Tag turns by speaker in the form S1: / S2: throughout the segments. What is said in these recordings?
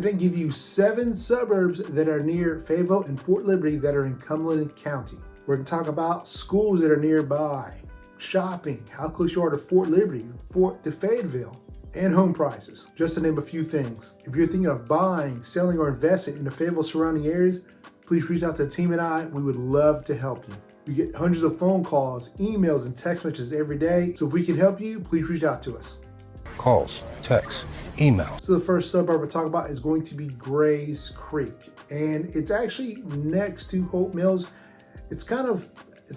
S1: Today I give you 7 suburbs that are near Fayetteville and Fort Liberty that are in Cumberland County. We're going to talk about schools that are nearby, shopping, how close you are to Fort Liberty, to Fayetteville, and home prices, just to name a few things. If you're thinking of buying, selling, or investing in the Fayetteville surrounding areas, please reach out to the team and I. We would love to help you. You get hundreds of phone calls, emails, and text messages every day. So if we can help you, please reach out to us.
S2: Calls, texts, emails.
S1: So the first suburb we're talking about is going to be Grays Creek. And it's actually next to Hope Mills. It's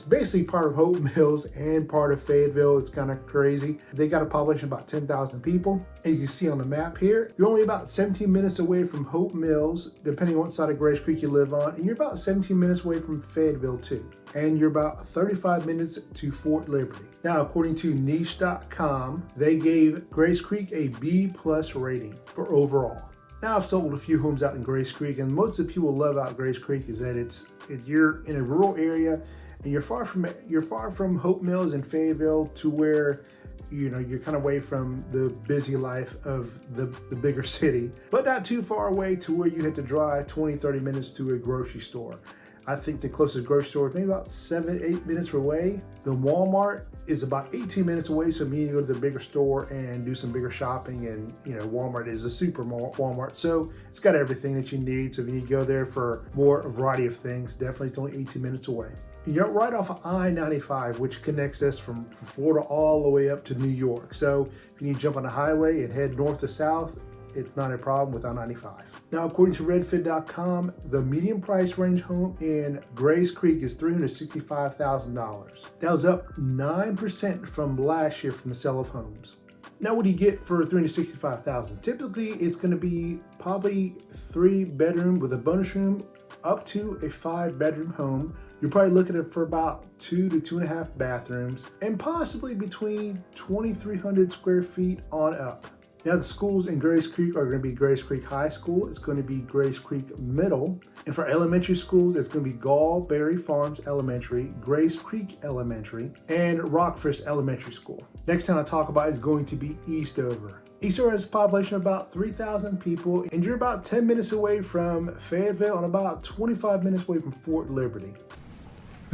S1: basically part of Hope Mills and part of Fayetteville. It's kind of crazy. They got a population of about 10,000 people. And you can see on the map here, you're only about 17 minutes away from Hope Mills, depending on what side of Grays Creek you live on. And you're about 17 minutes away from Fayetteville too. And you're about 35 minutes to Fort Liberty. Now, according to niche.com, they gave Grays Creek a B+ rating for overall. Now, I've sold a few homes out in Grays Creek, and most of the people love out Grays Creek is that you're in a rural area, and you're far from Hope Mills and Fayetteville to where you're kind of away from the busy life of the bigger city, but not too far away to where you had to drive 20-30 minutes to a grocery store. I think the closest grocery store is maybe about 7-8 minutes away. The Walmart is about 18 minutes away, so you need to go to the bigger store and do some bigger shopping. And Walmart is a super Walmart, so it's got everything that you need. So if you need to go there for a variety of things, definitely it's only 18 minutes away. You're right off of I-95, which connects us from Florida all the way up to New York. So if you need to jump on the highway and head north to south, it's not a problem with I-95. Now, according to redfin.com, the median price range home in Grays Creek is $365,000. That was up 9% from last year from the sale of homes. Now, what do you get for $365,000? Typically, it's going to be probably 3-bedroom with a bonus room up to a 5-bedroom home. You're probably looking at for about 2 to 2.5 bathrooms and possibly between 2,300 square feet on up. Now, the schools in Grays Creek are going to be Grays Creek High School. It's going to be Grays Creek Middle. And for elementary schools, it's going to be Gallberry Farms Elementary, Grays Creek Elementary, and Rockfish Elementary School. Next town I talk about is going to be Eastover. Eastover has a population of about 3,000 people, and you're about 10 minutes away from Fayetteville and about 25 minutes away from Fort Liberty.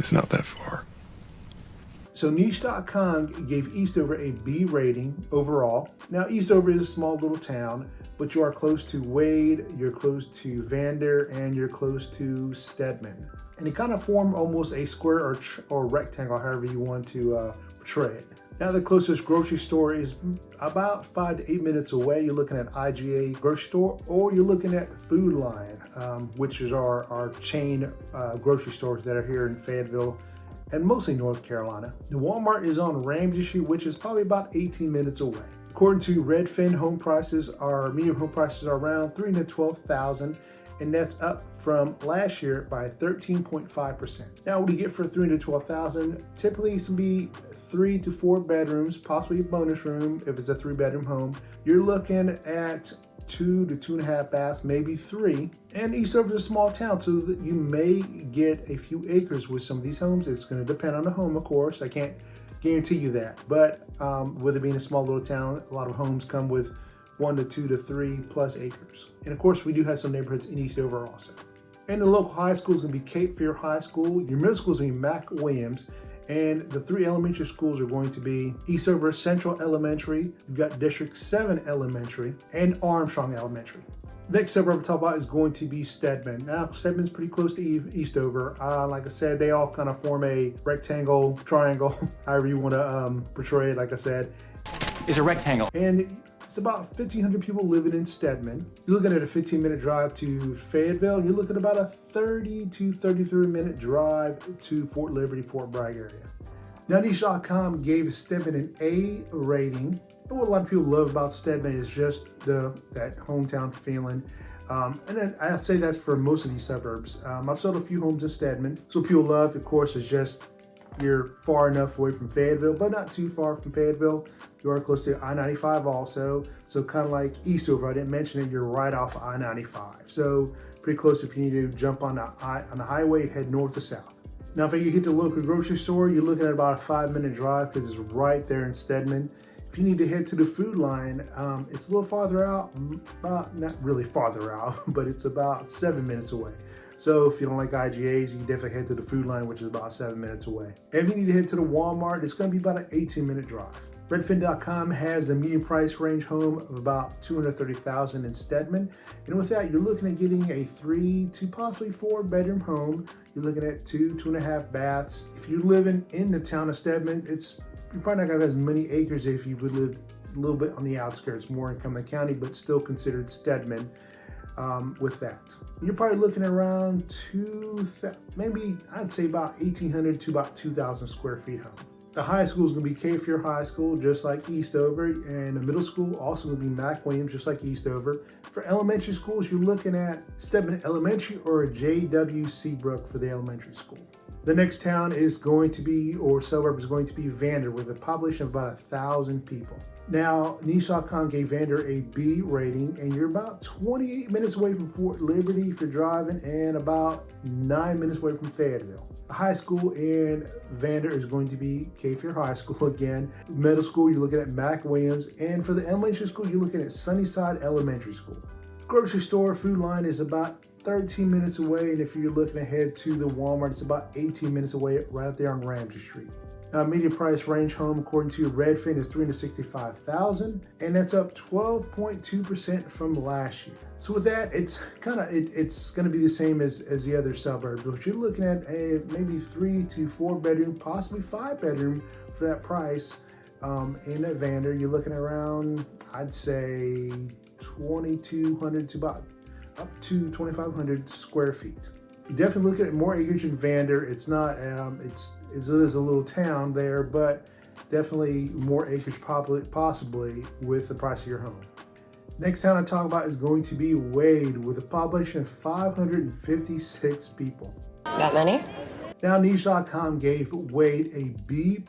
S3: It's not that far.
S1: So niche.com gave Eastover a B rating overall. Now, Eastover is a small little town, but you are close to Wade, you're close to Vander, and you're close to Stedman. And they kind of form almost a square or rectangle, however you want to portray it. Now, the closest grocery store is about 5 to 8 minutes away. You're looking at IGA grocery store, or you're looking at Food Lion, which is our chain grocery stores that are here in Fayetteville and mostly North Carolina. The Walmart is on Ramsey Street, which is probably about 18 minutes away. According to Redfin, median home prices are around $312,000, and that's up from last year by 13.5%. Now, what do you get for $312,000? Typically, it's gonna be 3 to 4 bedrooms, possibly a bonus room if it's a 3-bedroom home. You're looking at 2 to 2.5 baths, maybe 3. And Eastover is a small town, so that you may get a few acres with some of these homes. It's going to depend on the home, of course. I can't guarantee you that. But with it being a small little town, a lot of homes come with 1 to 2 to 3+ acres. And of course, we do have some neighborhoods in Eastover also. And the local high school is going to be Cape Fear High School. Your middle school is going to be Mac Williams. And the 3 elementary schools are going to be Eastover Central Elementary, you've got District 7 Elementary, and Armstrong Elementary. Next suburb we'll talk about is going to be Stedman. Now, Stedman's pretty close to Eastover. Like I said, they all kind of form a rectangle, triangle, however you want to portray it, like I said.
S4: It's a rectangle.
S1: And it's about 1,500 people living in Stedman. You're looking at a 15-minute drive to Fayetteville, and you're looking at about a 30 to 33-minute drive to Fort Liberty, Fort Bragg area. Now, niche.com gave Stedman an A rating. And what a lot of people love about Stedman is just that hometown feeling. And then I'd say that's for most of these suburbs. I've sold a few homes in Stedman. So people love, of course, is just you're far enough away from Fayetteville, but not too far from Fayetteville. You are close to I-95 also. So kind of like Eastover, I didn't mention it, you're right off of I-95. So pretty close if you need to jump on the highway, head north to south. Now, if you hit the local grocery store, you're looking at about a 5-minute drive because it's right there in Stedman. If you need to head to the Food Line, it's a little farther out, not really farther out, but it's about 7 minutes away. So if you don't like IGAs, you can definitely head to the Food Line, which is about 7 minutes away. And if you need to head to the Walmart, it's going to be about an 18-minute drive. Redfin.com has the median price range home of about $230,000 in Stedman. And with that, you're looking at getting a 3 to possibly 4 bedroom home. You're looking at 2.5 baths. If you're living in the town of Stedman, you're probably not going to have as many acres if you would live a little bit on the outskirts, more in Cumberland County, but still considered Stedman with that. You're probably looking at around maybe I'd say about 1,800 to about 2,000 square feet home. The high school is going to be Fayetteville High School, just like Eastover, and the middle school also going to be Mac Williams, just like Eastover. For elementary schools, you're looking at Stedman Elementary or a J.W. Seabrook for the elementary school. The next town is going to be, or suburb is going to be Vander, with a population of about 1,000 people. Now, Niche.com gave Vander a B rating, and you're about 28 minutes away from Fort Liberty for driving, and about 9 minutes away from Fayetteville. The high school in Vander is going to be Fayetteville High School again. Middle school, you're looking at Mac Williams, and for the elementary school, you're looking at Sunnyside Elementary School. Grocery store, Food Line is about 13 minutes away, and if you're looking ahead to the Walmart, it's about 18 minutes away, right there on Ramsey Street. Median price range home, according to Redfin, is $365,000, and that's up 12.2% from last year. So with that, it's going to be the same as the other suburbs, but you're looking at a maybe 3 to 4 bedroom, possibly 5 bedroom for that price. In Vander, you're looking around, I'd say 2,200 to about up to 2,500 square feet. You definitely look at more acreage in Vander. It's not, it is a little town there, but definitely more acreage possibly with the price of your home. Next town I talk about is going to be Wade, with a population of 556 people.
S4: That many?
S1: Now, Niche.com gave Wade a B+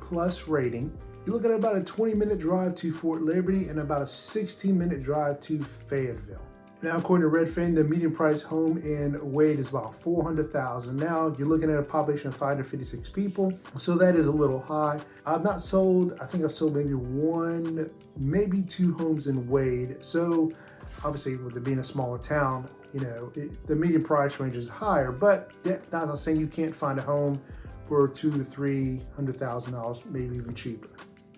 S1: rating. You're looking at about a 20-minute drive to Fort Liberty and about a 16-minute drive to Fayetteville. Now, according to Redfin, the median price home in Wade is about $400,000. Now, you're looking at a population of 556 people, so that is a little high. I've not sold, I think I've sold maybe 1, maybe 2 homes in Wade. So, obviously, with it being a smaller town, the median price range is higher, but that's not saying you can't find a home for $200,000 to $300,000, maybe even cheaper.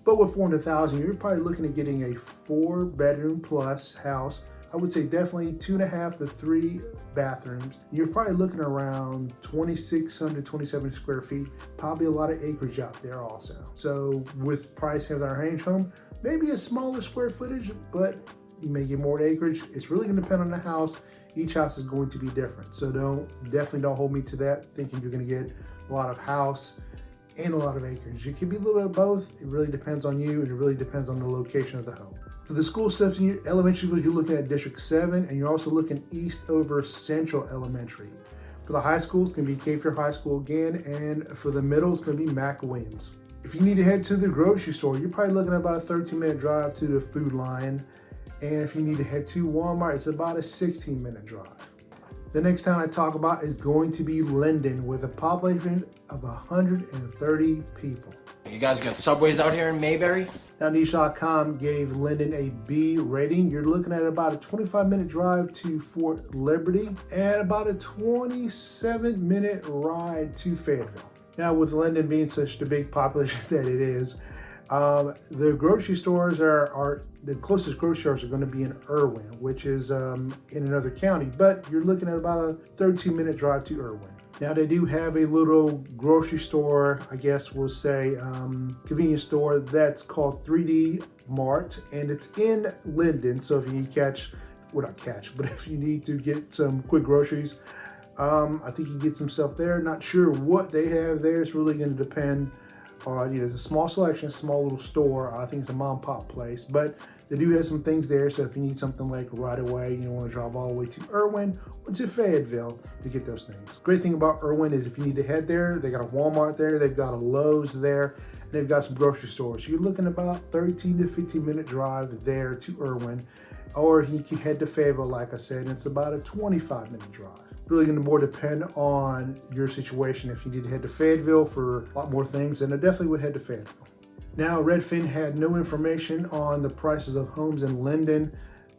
S1: But with $400,000, you're probably looking at getting a 4-bedroom plus house. I would say definitely 2.5 to 3 bathrooms. You're probably looking around 2,600, 2,700 square feet. Probably a lot of acreage out there also. So with price of our range home, maybe a smaller square footage, but you may get more acreage. It's really going to depend on the house. Each house is going to be different. So definitely don't hold me to that, thinking you're going to get a lot of house and a lot of acreage. It can be a little bit of both. It really depends on you, and it really depends on the location of the home. For the school section, elementary schools, you're looking at District 7, and you're also looking Eastover Central Elementary. For the high schools, it's going to be Fayetteville High School again, and for the middle, it's going to be Mac Williams. If you need to head to the grocery store, you're probably looking at about a 13-minute drive to the Food Line, and if you need to head to Walmart, it's about a 16-minute drive. The next town I talk about is going to be Linden, with a population of 130 people.
S5: You guys got subways out here in Mayberry?
S1: Now, Niche.com gave Linden a B rating. You're looking at about a 25-minute drive to Fort Liberty and about a 27-minute ride to Fayetteville. Now, with Linden being such a big population that it is, the grocery stores are the closest grocery stores are going to be in Irwin, which is in another county, but you're looking at about a 13-minute drive to Irwin. Now, they do have a little grocery store, I guess we'll say convenience store, that's called 3D Mart, and it's in Linden. So if you need if you need to get some quick groceries, I think you can get some stuff there. Not sure what they have there. It's really going to depend on, it's a small selection, small little store. I think it's a mom and pop place, but they do have some things there. So if you need something like right away, you don't want to drive all the way to Irwin or to Fayetteville to get those things. Great thing about Irwin is if you need to head there, they got a Walmart there, they've got a Lowe's there, and they've got some grocery stores. So you're looking about 13 to 15-minute drive there to Irwin, or you can head to Fayetteville, like I said, it's about a 25-minute drive. Really going to more depend on your situation. If you need to head to Fayetteville for a lot more things, then I definitely would head to Fayetteville. Now, Redfin had no information on the prices of homes in Linden.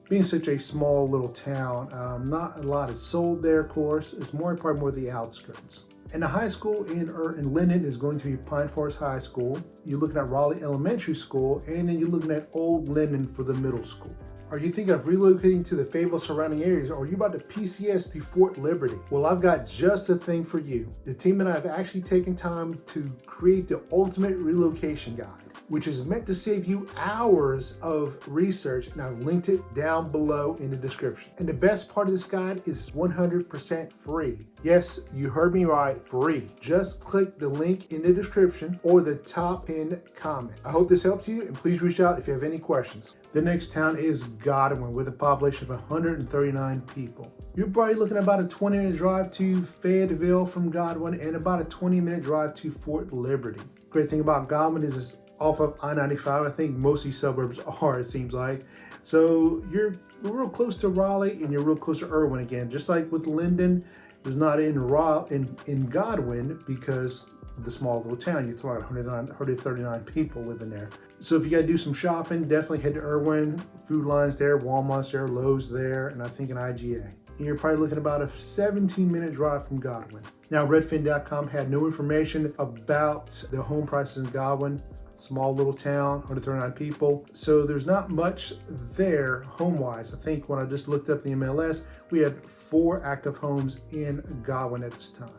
S1: Being such a small little town, not a lot is sold there, of course. It's probably more the outskirts. And the high school in Linden is going to be Pine Forest High School. You're looking at Raleigh Elementary School, and then you're looking at Old Linden for the middle school. Are you thinking of relocating to the Fayetteville surrounding areas, or are you about to PCS to Fort Liberty? Well, I've got just the thing for you. The team and I have actually taken time to create the ultimate relocation guide, which is meant to save you hours of research, and I've linked it down below in the description. And the best part of this guide is 100% free. Yes, you heard me right, free. Just click the link in the description or the top pinned comment. I hope this helps you, and please reach out if you have any questions. The next town is Godwin with a population of 139 people. You're probably looking at about a 20-minute drive to Fayetteville from Godwin and about a 20-minute drive to Fort Liberty. Great thing about Godwin is it's off of I-95. I think most of these suburbs are, it seems like. So you're real close to Raleigh and you're real close to Irwin again. Just like with Linden, it was not in Godwin because the small little town. You're talking about 139 people living there. So if you got to do some shopping, definitely head to Irwin. Food Lines there, Walmart's there, Lowe's there, and I think an IGA. And you're probably looking about a 17-minute drive from Godwin. Now, Redfin.com had no information about the home prices in Godwin. Small little town, 139 people. So there's not much there home-wise. I think when I just looked up the MLS, we had 4 active homes in Godwin at this time.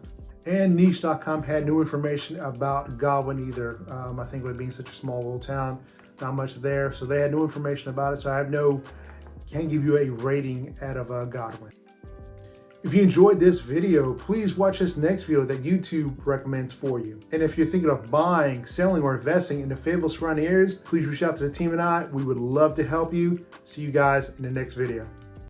S1: And Niche.com had no information about Godwin either. I think with being such a small little town, not much there. So they had no information about it. So I can't give you a rating out of Godwin. If you enjoyed this video, please watch this next video that YouTube recommends for you. And if you're thinking of buying, selling, or investing in the Fayetteville surrounding areas, please reach out to the team and I. We would love to help you. See you guys in the next video.